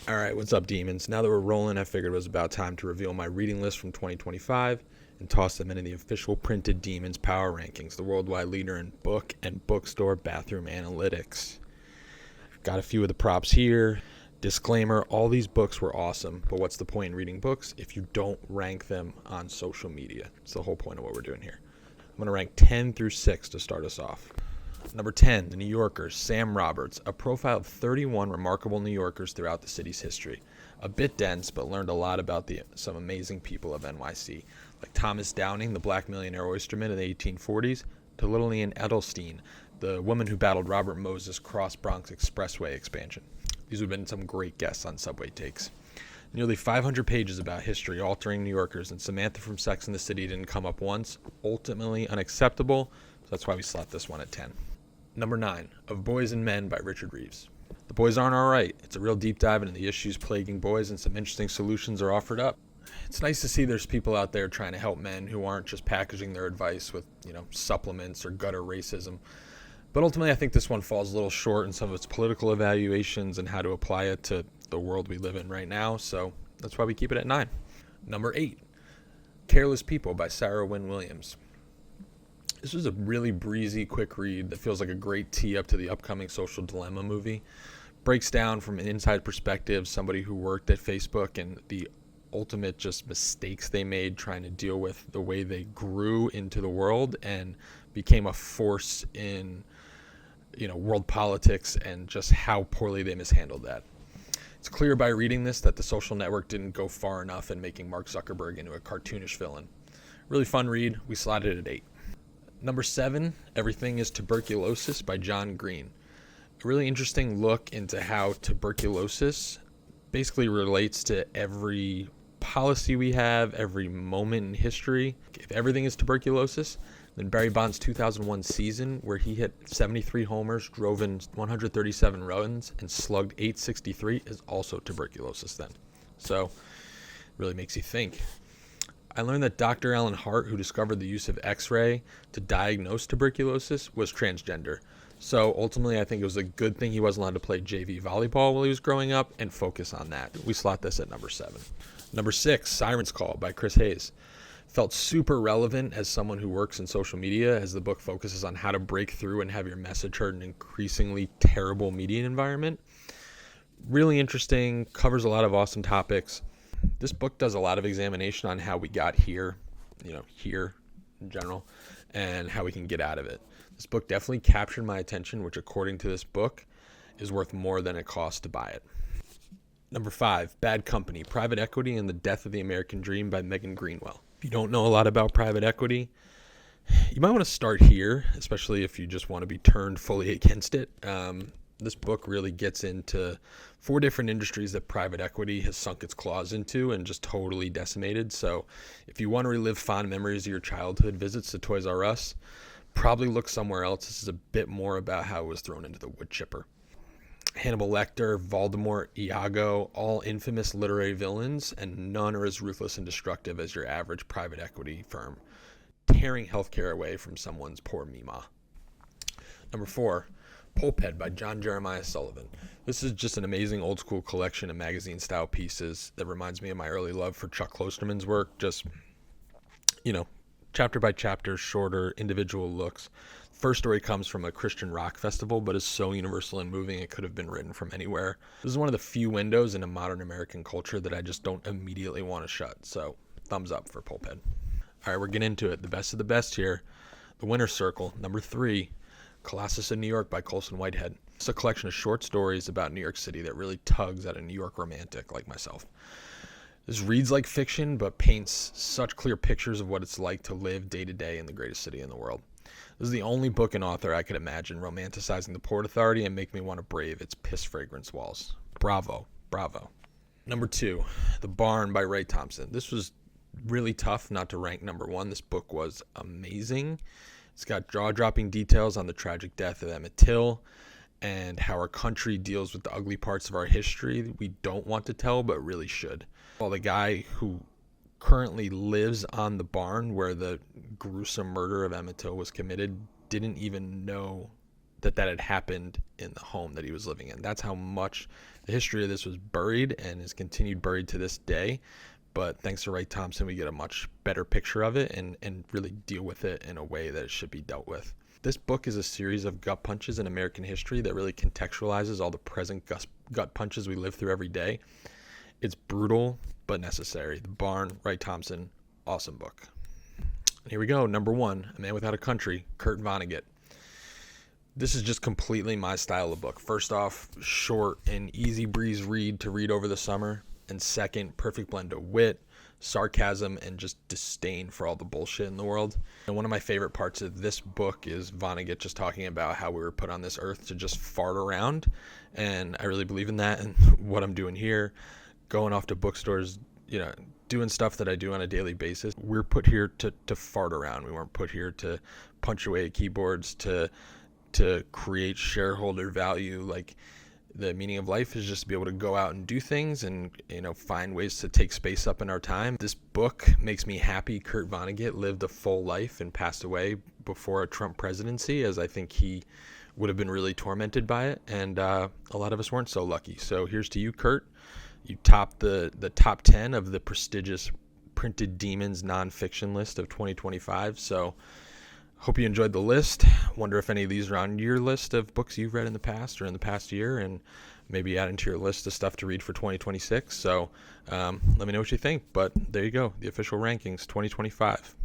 All right, what's up, demons? Now that we're rolling, I figured it was about time to reveal my reading list from 2025 and toss them into the official printed Demons Power Rankings, the worldwide leader in book and bookstore bathroom analytics. Got a few of the props here. Disclaimer, all these books were awesome, but what's the point in reading books if you don't rank them on social media? It's the whole point of what we're doing here. I'm going to rank 10 through 6 to start us off. Number 10, The New Yorker's Sam Roberts, a profile of 31 remarkable New Yorkers throughout the city's history. A bit dense, but learned a lot about some amazing people of NYC, like Thomas Downing, the black millionaire oysterman of the 1840s, to Lillian Edelstein, the woman who battled Robert Moses' Cross-Bronx Expressway expansion. These would have been some great guests on Subway Takes. Nearly 500 pages about history altering New Yorkers, and Samantha from Sex and the City didn't come up once. Ultimately unacceptable, so that's why we slot this one at 10. Number 9, Of Boys and Men by Richard Reeves. The boys aren't alright. It's a real deep dive into the issues plaguing boys, and some interesting solutions are offered up. It's nice to see there's people out there trying to help men who aren't just packaging their advice with, supplements or gutter racism. But ultimately, I think this one falls a little short in some of its political evaluations and how to apply it to the world we live in right now, so that's why we keep it at 9. Number 8, Careless People by Sarah Wynne Williams. This was a really breezy, quick read that feels like a great tee up to the upcoming Social Dilemma movie. Breaks down from an inside perspective, somebody who worked at Facebook and the ultimate just mistakes they made trying to deal with the way they grew into the world and became a force in, world politics, and just how poorly they mishandled that. It's clear by reading this that the social network didn't go far enough in making Mark Zuckerberg into a cartoonish villain. Really fun read. We slotted it at 8. Number 7, Everything is Tuberculosis by John Green. A really interesting look into how tuberculosis basically relates to every policy we have, every moment in history. If everything is tuberculosis, then Barry Bonds' 2001 season, where he hit 73 homers, drove in 137 runs, and slugged .863, is also tuberculosis then. So, really makes you think. I learned that Dr. Alan Hart, who discovered the use of X-ray to diagnose tuberculosis, was transgender. So ultimately, I think it was a good thing he wasn't allowed to play JV volleyball while he was growing up and focus on that. We slot this at number 7. Number 6, Sirens Call by Chris Hayes. Felt super relevant as someone who works in social media, as the book focuses on how to break through and have your message heard in an increasingly terrible media environment. Really interesting, covers a lot of awesome topics. This book does a lot of examination on how we got here, here in general, and how we can get out of it. This book definitely captured my attention, which according to this book is worth more than it costs to buy it. Number 5, Bad Company, Private Equity and the Death of the American Dream by Megan Greenwell. If you don't know a lot about private equity, you might want to start here, especially if you just want to be turned fully against it. This book really gets into 4 different industries that private equity has sunk its claws into and just totally decimated. So if you want to relive fond memories of your childhood visits to Toys R Us, probably look somewhere else. This is a bit more about how it was thrown into the wood chipper. Hannibal Lecter, Voldemort, Iago, all infamous literary villains, and none are as ruthless and destructive as your average private equity firm, tearing healthcare away from someone's poor Mima. Number 4, Pulphead by John Jeremiah Sullivan. This is just an amazing old school collection of magazine style pieces that reminds me of my early love for Chuck Klosterman's work. Just, chapter by chapter, shorter, individual looks. First story comes from a Christian rock festival, but is so universal and moving it could have been written from anywhere. This is one of the few windows into modern American culture that I just don't immediately want to shut. So, thumbs up for Pulphead. All right, we're getting into it. The best of the best here. The Winner's Circle, number 3. Colossus of New York by Colson Whitehead. It's a collection of short stories about New York City that really tugs at a New York romantic like myself. This reads like fiction, but paints such clear pictures of what it's like to live day to day in the greatest city in the world. This is the only book and author I could imagine romanticizing the Port Authority and make me want to brave its piss fragrance walls. Bravo, bravo. Number 2, The Barn by Wright Thompson. This was really tough not to rank number 1. This book was amazing. It's got jaw-dropping details on the tragic death of Emmett Till and how our country deals with the ugly parts of our history we don't want to tell but really should. Well, the guy who currently lives on the barn where the gruesome murder of Emmett Till was committed didn't even know that had happened in the home that he was living in. That's how much the history of this was buried and is continued buried to this day. But thanks to Wright Thompson, we get a much better picture of it and really deal with it in a way that it should be dealt with. This book is a series of gut punches in American history that really contextualizes all the present gut punches we live through every day. It's brutal, but necessary. The Barn, Wright Thompson, awesome book. And here we go. Number 1, A Man Without a Country, Kurt Vonnegut. This is just completely my style of book. First off, short and easy breeze read to read over the summer. And second, perfect blend of wit, sarcasm, and just disdain for all the bullshit in the world. And one of my favorite parts of this book is Vonnegut just talking about how we were put on this earth to just fart around. And I really believe in that. And what I'm doing here, going off to bookstores, doing stuff that I do on a daily basis. We're put here to fart around. We weren't put here to punch away at keyboards, to create shareholder value. Like, the meaning of life is just to be able to go out and do things and, find ways to take space up in our time. This book makes me happy Kurt Vonnegut lived a full life and passed away before a Trump presidency, as I think he would have been really tormented by it. And a lot of us weren't so lucky. So here's to you, Kurt. You topped the top 10 of the prestigious Printed Demons nonfiction list of 2025. So hope you enjoyed the list. Wonder if any of these are on your list of books you've read in the past or in the past year, and maybe add into your list of stuff to read for 2026. So let me know what you think. But there you go, the official rankings 2025.